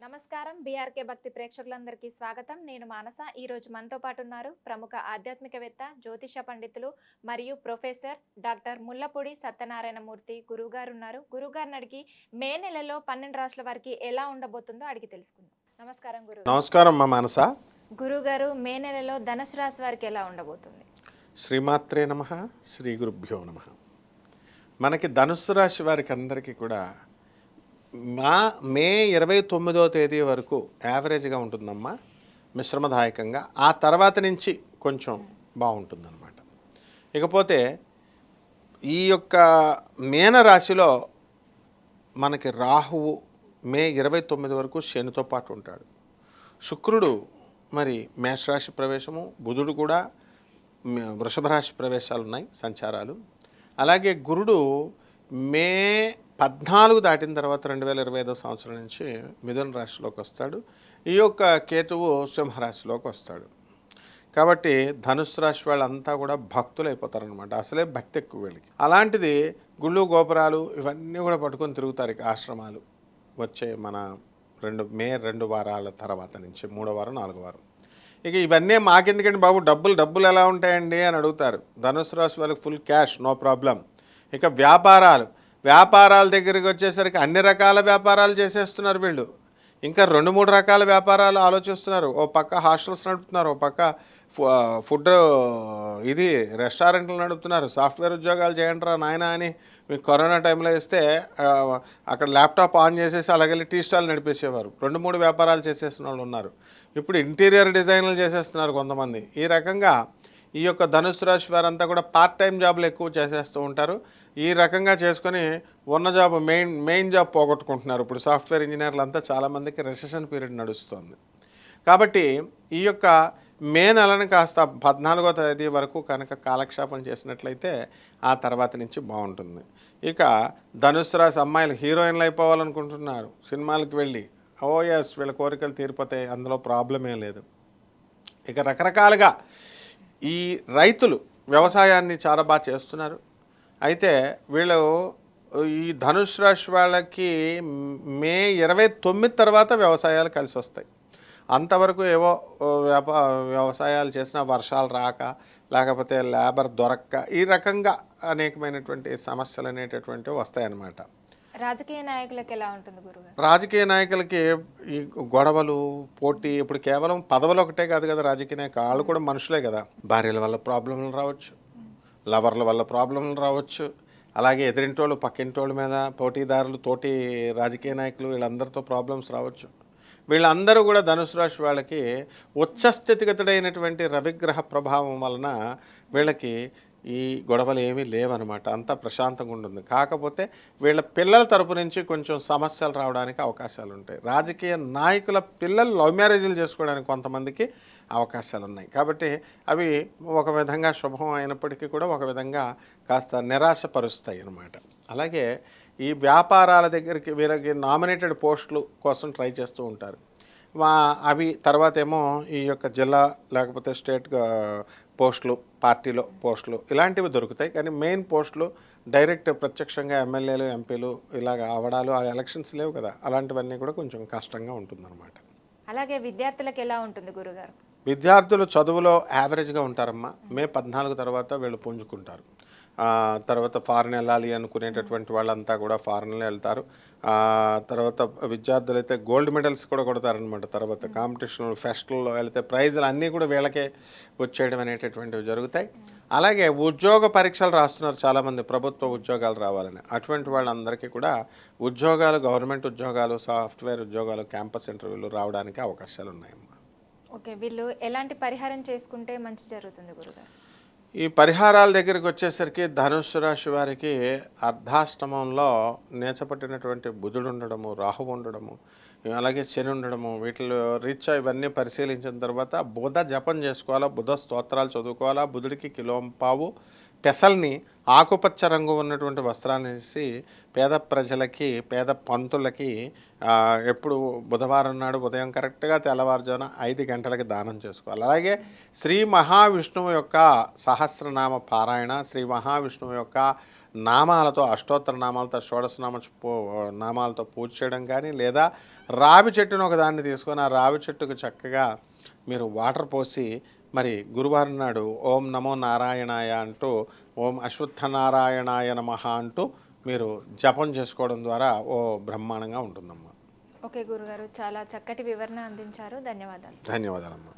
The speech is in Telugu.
నమస్కారం బీఆర్కే భక్తి ప్రేక్షకులందరికీ స్వాగతం. నేను మానస. ఈరోజు మనతో పాటు ఉన్నారు ప్రముఖ ఆధ్యాత్మికవేత్త, జ్యోతిష పండితులు మరియు ప్రొఫెసర్ డాక్టర్ ముల్లపూడి సత్యనారాయణమూర్తి గురువుగారు ఉన్నారు. గురువుగారిని అడిగి మే నెలలో 12 రాష్ట్రాల వారికి ఎలా ఉండబోతుందో అడిగి తెలుసుకుందాం. నమస్కారం గురుగారు. నమస్కారం మా మానస. గురుగారు, మే నెలలో ధనుసు రాశి వారికి ఎలా ఉండబోతుంది? శ్రీమాత్రే నమః, శ్రీ గురుభ్యో నమః. మనకి ధనుస్సు రాశి వారికి అందరికీ కూడా మే 29వ తేదీ వరకు యావరేజ్గా ఉంటుందమ్మా, మిశ్రమదాయకంగా. ఆ తర్వాత నుంచి కొంచెం బాగుంటుందన్నమాట. ఇకపోతే ఈ యొక్క మీన రాశిలో మనకి రాహువు మే 29 వరకు శనితో పాటు ఉంటాడు. శుక్రుడు మరి మేషరాశి ప్రవేశము, బుధుడు కూడా వృషభ రాశి ప్రవేశాలు ఉన్నాయి, సంచారాలు. అలాగే గురుడు మే 14 దాటిన తర్వాత 2025 సంవత్సరం నుంచి మిథున రాశిలోకి వస్తాడు. ఈ యొక్క కేతువు సింహరాశిలోకి వస్తాడు. కాబట్టి ధనుస్సు రాశి వాళ్ళంతా కూడా భక్తులు అయిపోతారనమాట. అసలే భక్తి ఎక్కువ వీళ్ళకి. అలాంటిది గుళ్ళు గోపురాలు ఇవన్నీ కూడా పట్టుకొని తిరుగుతారు. ఇక ఆశ్రమాలు వచ్చే మన మే 2 వారాల తర్వాత నుంచి 3వ వారం 4వ వారం. ఇక ఇవన్నీ మాకెందుకండి బాబు, డబ్బులు ఎలా ఉంటాయండి అని అడుగుతారు. ధనుస్సు రాశి వాళ్ళకి ఫుల్ క్యాష్, నో ప్రాబ్లం. ఇక వ్యాపారాల దగ్గరికి వచ్చేసరికి అన్ని రకాల వ్యాపారాలు చేసేస్తున్నారు వీళ్ళు. ఇంకా 2-3 రకాల వ్యాపారాలు ఆలోచిస్తున్నారు. ఓ పక్క హాస్టల్స్ నడుపుతున్నారు, ఓ పక్క ఫుడ్ ఇది రెస్టారెంట్లు నడుపుతున్నారు. సాఫ్ట్వేర్ ఉద్యోగాలు చేయండిరా నాయన అని మీకు కరోనా టైంలో ఇస్తే అక్కడ ల్యాప్టాప్ ఆన్ చేసేసి అలాగే టీ స్టాల్ నడిపేసేవారు. 2-3 వ్యాపారాలు చేసేసిన వాళ్ళు ఉన్నారు. ఇప్పుడు ఇంటీరియర్ డిజైన్లు చేసేస్తున్నారు కొంతమంది. ఈ రకంగా ఈ యొక్క ధనుస్సు రాశి వారంతా కూడా పార్ట్ టైం జాబులు ఎక్కువ చేసేస్తూ ఉంటారు. ఈ రకంగా చేసుకొని ఉన్న జాబ్ మెయిన్ జాబ్ పోగొట్టుకుంటున్నారు. ఇప్పుడు సాఫ్ట్వేర్ ఇంజనీర్లు అంతా చాలామందికి రెసెషన్ పీరియడ్ నడుస్తుంది. కాబట్టి ఈ యొక్క మే నెలను కాస్త 14వ తేదీ వరకు కనుక కాలక్షేపం చేసినట్లయితే ఆ తర్వాత నుంచి బాగుంటుంది. ఇక ధనుస్సు రాశి అమ్మాయిలు హీరోయిన్లు అయిపోవాలనుకుంటున్నారు, సినిమాలకు వెళ్ళి ఎస్ వీళ్ళ కోరికలు తీరిపోతాయి, అందులో ప్రాబ్లమే లేదు. ఇక రకరకాలుగా ఈ రైతులు వ్యవసాయాన్ని చాలా బాగా చేస్తున్నారు. అయితే వీళ్ళు ఈ ధనుస్సు రాశి వాళ్ళకి మే 29 తర్వాత వ్యవసాయాలు కలిసి వస్తాయి. అంతవరకు ఏవో వ్యవసాయాలు చేసిన వర్షాలు రాక, లేకపోతే లేబర్ దొరక్క, ఈ రకంగా అనేకమైనటువంటి సమస్యలు అనేటటువంటివి వస్తాయన్నమాట. రాజకీయ నాయకులకు ఎలా ఉంటుంది గురుగారు? రాజకీయ నాయకులకి ఈ గొడవలు, పోటీ, ఇప్పుడు కేవలం పదవులు ఒకటే కాదు కదా రాజకీయ నాయకులు, వాళ్ళు కూడా మనుషులే కదా. భార్యల వల్ల ప్రాబ్లంలు రావచ్చు, లవర్ల వల్ల ప్రాబ్లంలు రావచ్చు, అలాగే ఎదిరింటోళ్ళు పక్కింటోళ్ళ మీద పోటీదారులు, తోటి రాజకీయ నాయకులు వీళ్ళందరితో ప్రాబ్లమ్స్ రావచ్చు. వీళ్ళందరూ కూడా ధనుసు రాశి వాళ్ళకి ఉచ్చస్థితిగతుడైనటువంటి రవిగ్రహ ప్రభావం వలన వీళ్ళకి ఈ గొడవలు ఏమీ లేవన్నమాట. అంతా ప్రశాంతంగా ఉంటుంది. కాకపోతే వీళ్ళ పిల్లల తరపు నుంచి కొంచెం సమస్యలు రావడానికి అవకాశాలు ఉంటాయి. రాజకీయ నాయకుల పిల్లలు లవ్ మ్యారేజీలు చేసుకోవడానికి కొంతమందికి అవకాశాలు ఉన్నాయి. కాబట్టి అవి ఒక విధంగా శుభం అయినప్పటికీ కూడా ఒక విధంగా కాస్త నిరాశపరుస్తాయి అన్నమాట. అలాగే ఈ వ్యాపారాల దగ్గరికి వీరికి నామినేటెడ్ పోస్టులు కోసం ట్రై చేస్తూ ఉంటారు. అవి తర్వాత ఏమో ఈ యొక్క జిల్లా లేకపోతే స్టేట్ పోస్టులు, పార్టీలో పోస్టులు ఇలాంటివి దొరుకుతాయి. కానీ మెయిన్ పోస్టులు డైరెక్ట్ ప్రత్యక్షంగా ఎమ్మెల్యేలు, ఎంపీలు ఇలాగ అవడాలు, ఆ ఎలక్షన్స్ లేవు కదా, అలాంటివన్నీ కూడా కొంచెం కష్టంగా ఉంటుందన్నమాట. అలాగే విద్యార్థులకు ఎలా ఉంటుంది గురుగారు? విద్యార్థులు చదువులో యావరేజ్గా ఉంటారమ్మా. మే 14 తర్వాత వీళ్ళు పుంజుకుంటారు. తర్వాత ఫారెన్ వెళ్ళాలి అనుకునేటటువంటి వాళ్ళంతా కూడా ఫారెన్లో వెళ్తారు. తర్వాత విద్యార్థులు అయితే గోల్డ్ మెడల్స్ కూడా కొడతారనమాట. తర్వాత కాంపిటీషన్ ఫెస్టుల్లో వెళితే ప్రైజులు అన్నీ కూడా వీళ్ళకే వచ్చేయడం అనేటటువంటివి జరుగుతాయి. అలాగే ఉద్యోగ పరీక్షలు రాస్తున్నారు చాలామంది, ప్రభుత్వ ఉద్యోగాలు రావాలని. అటువంటి వాళ్ళందరికీ కూడా ఉద్యోగాలు, గవర్నమెంట్ ఉద్యోగాలు, సాఫ్ట్వేర్ ఉద్యోగాలు, క్యాంపస్ ఇంటర్వ్యూలు రావడానికి అవకాశాలు ఉన్నాయమ్మా. ఓకే, వీళ్ళు ఎలాంటి పరిహారం చేసుకుంటే మంచి జరుగుతుంది గురుగారు? ఈ పరిహారాల దగ్గరికి వచ్చేసరికి ధనుస్సు రాశి వారికి అర్ధాష్టమంలో నేచపట్టినటువంటి బుధుడు ఉండడము, రాహువు ఉండడము, అలాగే శని ఉండడము, వీటిలో రీత్యా ఇవన్నీ పరిశీలించిన తర్వాత బుధ జపం చేసుకోవాలా, బుధ స్తోత్రాలు చదువుకోవాలా. బుధుడికి కిలోంపావు పెసల్ని ఆకుపచ్చ రంగు ఉన్నటువంటి వస్త్రాన్ని వేసి పేద ప్రజలకి, పేద పంతులకి ఎప్పుడు బుధవారం నాడు ఉదయం కరెక్ట్గా తెల్లవారుజామున 5 గంటలకి దానం చేసుకోవాలి. అలాగే శ్రీ మహావిష్ణువు యొక్క సహస్రనామ పారాయణ, శ్రీ మహావిష్ణువు యొక్క నామాలతో అష్టోత్తర నామాలతో షోడశనామ నామాలతో పూజ చేయడం కానీ, లేదా రావి చెట్టును ఒకదాన్ని తీసుకొని ఆ రావి చెట్టుకు చక్కగా మీరు వాటర్ పోసి మరి గురువారం నాడు ఓం నమో నారాయణాయ అంటూ ఓం అశ్వత్థనారాయణాయ నమః అంటూ మీరు జపం చేసుకోవడం ద్వారా బ్రహ్మాండంగా ఉంటుందమ్మా. ఓకే గురుగారు, చాలా చక్కటి వివరణ అందించారు. ధన్యవాదాలు. ధన్యవాదాలమ్మా.